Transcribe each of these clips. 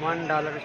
$1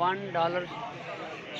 $1